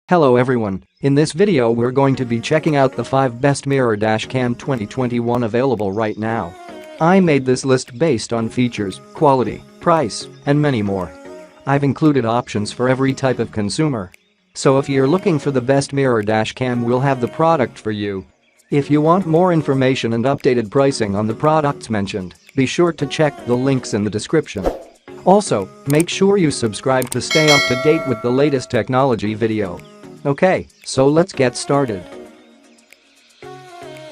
Hello everyone, in this video we're going to be checking out the 5 best mirror dashcam 2021 available right now. I made this list based on features, quality, price, and many more. I've included options for every type of consumer. So if you're looking for the best mirror dashcam, we'll have the product for you. If you want more information and updated pricing on the products mentioned, be sure to check the links in the description. Also, make sure you subscribe to stay up to date with the latest technology video. Okay, so let's get started.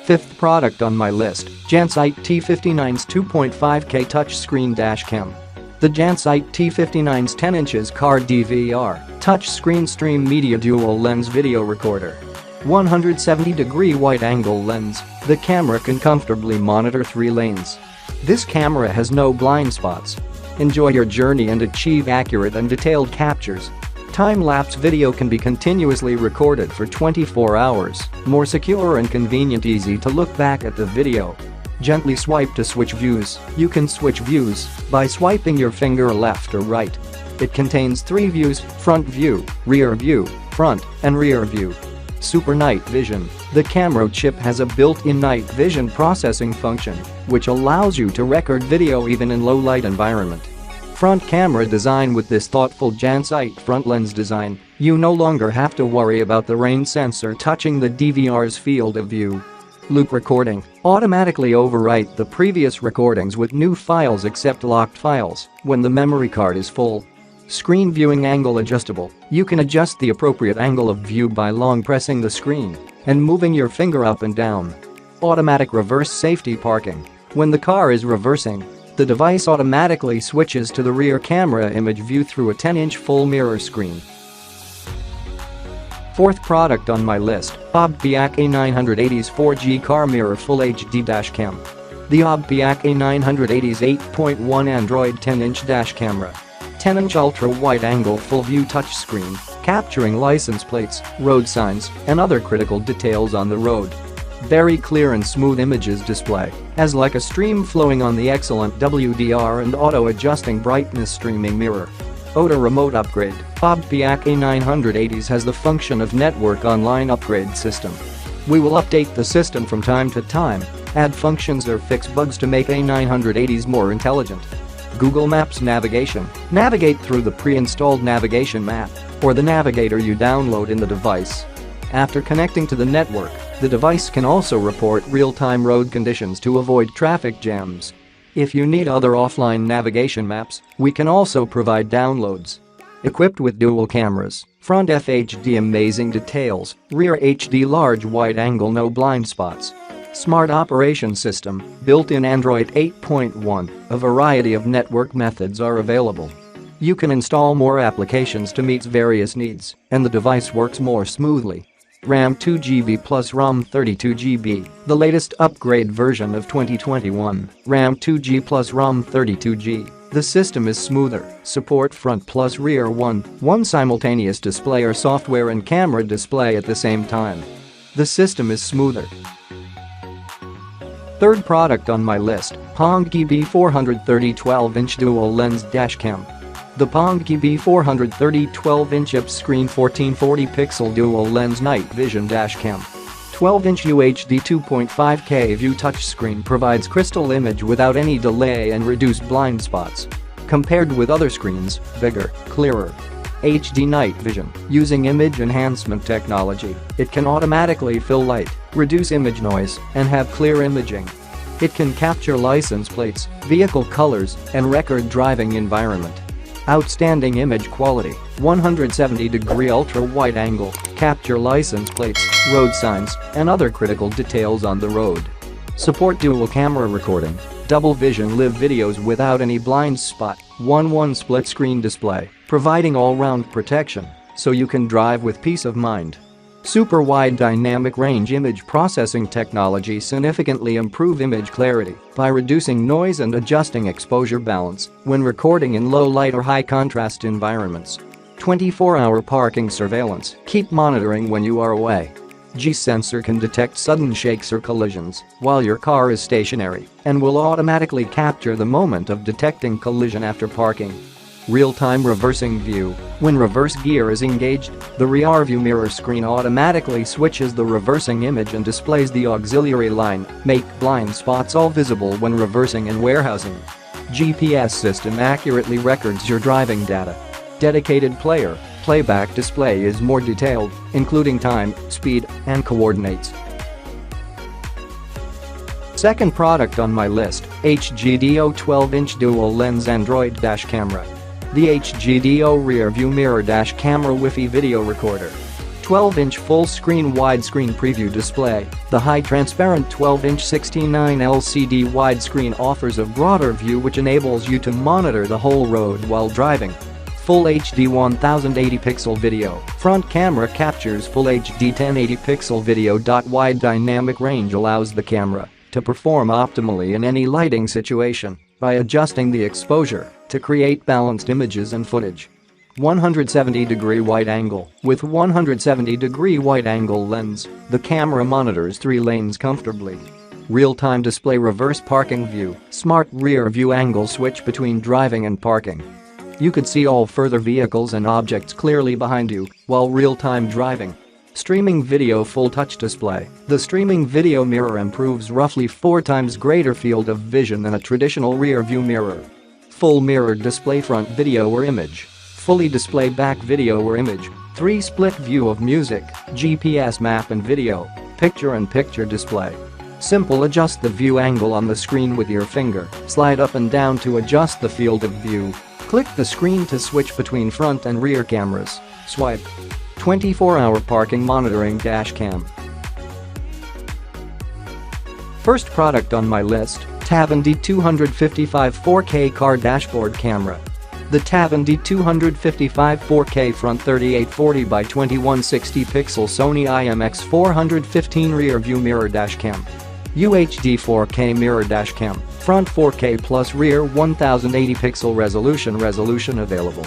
Fifth product on my list, Jansite T59's 2.5K touchscreen dashcam. The Jansite T59's 10 inches car DVR, touchscreen stream media dual lens video recorder. 170-degree wide-angle lens, the camera can comfortably monitor 3 lanes. This camera has no blind spots. Enjoy your journey and achieve accurate and detailed captures. Time-lapse video can be continuously recorded for 24 hours, more secure and convenient, easy to look back at the video. Gently swipe to switch views. You can switch views by swiping your finger left or right. It contains 3 views: front view, rear view, front, and rear view. Super night vision. The camera chip has a built-in night vision processing function, which allows you to record video even in low-light environment. Front camera design. With this thoughtful Jansite front lens design, you no longer have to worry about the rain sensor touching the DVR's field of view. Loop recording. Automatically overwrite the previous recordings with new files except locked files when the memory card is full. Screen viewing angle adjustable. You can adjust the appropriate angle of view by long pressing the screen and moving your finger up and down. Automatic reverse safety parking. When the car is reversing, the device automatically switches to the rear camera image view through a 10-inch full mirror screen. Fourth product on my list, OBDPEAK A980's 4G car mirror full HD dashcam. The OBDPEAK A980's 8.1 Android 10-inch dash camera. 10-inch ultra-wide-angle full-view touchscreen, capturing license plates, road signs, and other critical details on the road. Very clear and smooth images display, as like a stream flowing on the excellent WDR and auto-adjusting brightness streaming mirror. Auto remote upgrade. OBDPEAK A980's has the function of network online upgrade system. We will update the system from time to time, add functions or fix bugs to make A980's more intelligent. Google Maps navigation. Navigate through the pre-installed navigation map or the navigator you download in the device. After connecting to the network, the device can also report real-time road conditions to avoid traffic jams. If you need other offline navigation maps, we can also provide downloads. Equipped with dual cameras, front FHD amazing details, rear HD large wide-angle no blind spots. Smart operation system, built-in Android 8.1, a variety of network methods are available. You can install more applications to meet various needs, and the device works more smoothly. RAM 2GB plus ROM 32GB, the latest upgrade version of 2021, RAM 2G plus ROM 32G. The system is smoother, support front plus rear one simultaneous display or software and camera display at the same time. The system is smoother. Third product on my list, Pongki B430 12-inch dual lens dashcam. The Pongki B430 12-inch IPS-screen 1440-pixel dual lens night vision dashcam. 12-inch UHD 2.5K view touchscreen provides crystal image without any delay and reduced blind spots. Compared with other screens, bigger, clearer. HD night vision. Using image enhancement technology, it can automatically fill light, reduce image noise, and have clear imaging. It can capture license plates, vehicle colors, and record driving environment. Outstanding image quality, 170-degree ultra-wide angle, capture license plates, road signs, and other critical details on the road. Support dual camera recording, double vision live videos without any blind spot, 1:1 split screen display, providing all-round protection, so you can drive with peace of mind. Super wide dynamic range image processing technology significantly improve image clarity by reducing noise and adjusting exposure balance when recording in low light or high contrast environments. 24-hour parking surveillance. Keep monitoring when you are away. G-sensor can detect sudden shakes or collisions while your car is stationary and will automatically capture the moment of detecting collision after parking. Real-time reversing view. When reverse gear is engaged, the rear view mirror screen automatically switches the reversing image and displays the auxiliary line, make blind spots all visible when reversing and warehousing. GPS system accurately records your driving data. Dedicated player playback display is more detailed, including time, speed, and coordinates. Second product on my list, HGDO 12-inch dual-lens Android dash camera. The HGDO rear-view mirror dash camera Wi-Fi video recorder. 12-inch full-screen widescreen preview display. The high-transparent 12-inch 16:9 LCD widescreen offers a broader view which enables you to monitor the whole road while driving. Full HD 1080 pixel video. Front camera captures Full HD 1080 pixel video. Wide dynamic range allows the camera to perform optimally in any lighting situation by adjusting the exposure to create balanced images and footage. 170-degree wide angle. With 170-degree wide angle lens, the camera monitors 3 lanes comfortably. Real-time display reverse parking view. Smart rear view angle switch between driving and parking. You could see all further vehicles and objects clearly behind you while real-time driving. Streaming video full touch display. The streaming video mirror improves roughly 4 times greater field of vision than a traditional rear view mirror. Full mirrored display front video or image. Fully display back video or image. 3 split view of music, GPS map and video. Picture-in-picture display. Simple adjust the view angle on the screen with your finger. Slide up and down to adjust the field of view. Click the screen to switch between front and rear cameras. Swipe. 24-hour parking monitoring dash cam. First product on my list, TAVIN D255 4K car dashboard camera. The TAVIN D255 4K front 3840 by 2160 pixel Sony IMX415 rear view mirror dash cam. UHD 4K mirror dash cam. Front 4K plus rear 1080 pixel resolution available.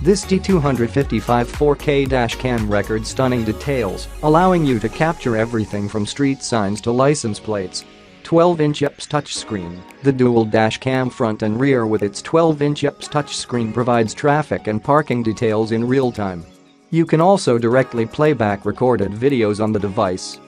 This D255 4K dash cam records stunning details, allowing you to capture everything from street signs to license plates. 12-inch IPS touchscreen. The dual dash cam front and rear with its 12-inch IPS touchscreen provides traffic and parking details in real time. You can also directly playback recorded videos on the device.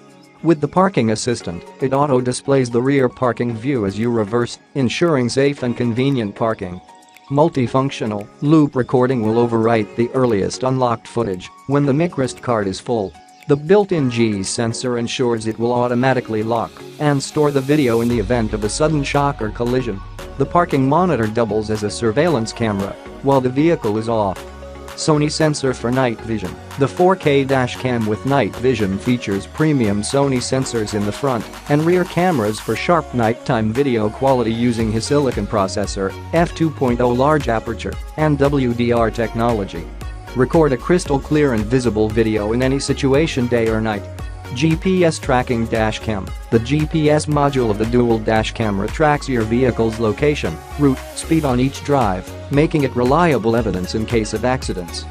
With the parking assistant, it auto-displays the rear parking view as you reverse, ensuring safe and convenient parking. Multifunctional loop recording will overwrite the earliest unlocked footage when the microSD card is full. The built-in G sensor ensures it will automatically lock and store the video in the event of a sudden shock or collision. The parking monitor doubles as a surveillance camera while the vehicle is off. Sony sensor for night vision. The 4K dash cam with night vision features premium Sony sensors in the front and rear cameras for sharp nighttime video quality using his silicon processor, f2.0 large aperture, and WDR technology. Record a crystal clear and visible video in any situation day or night. GPS tracking dash cam. The GPS module of the dual dash camera tracks your vehicle's location, route, speed on each drive, making it reliable evidence in case of accidents.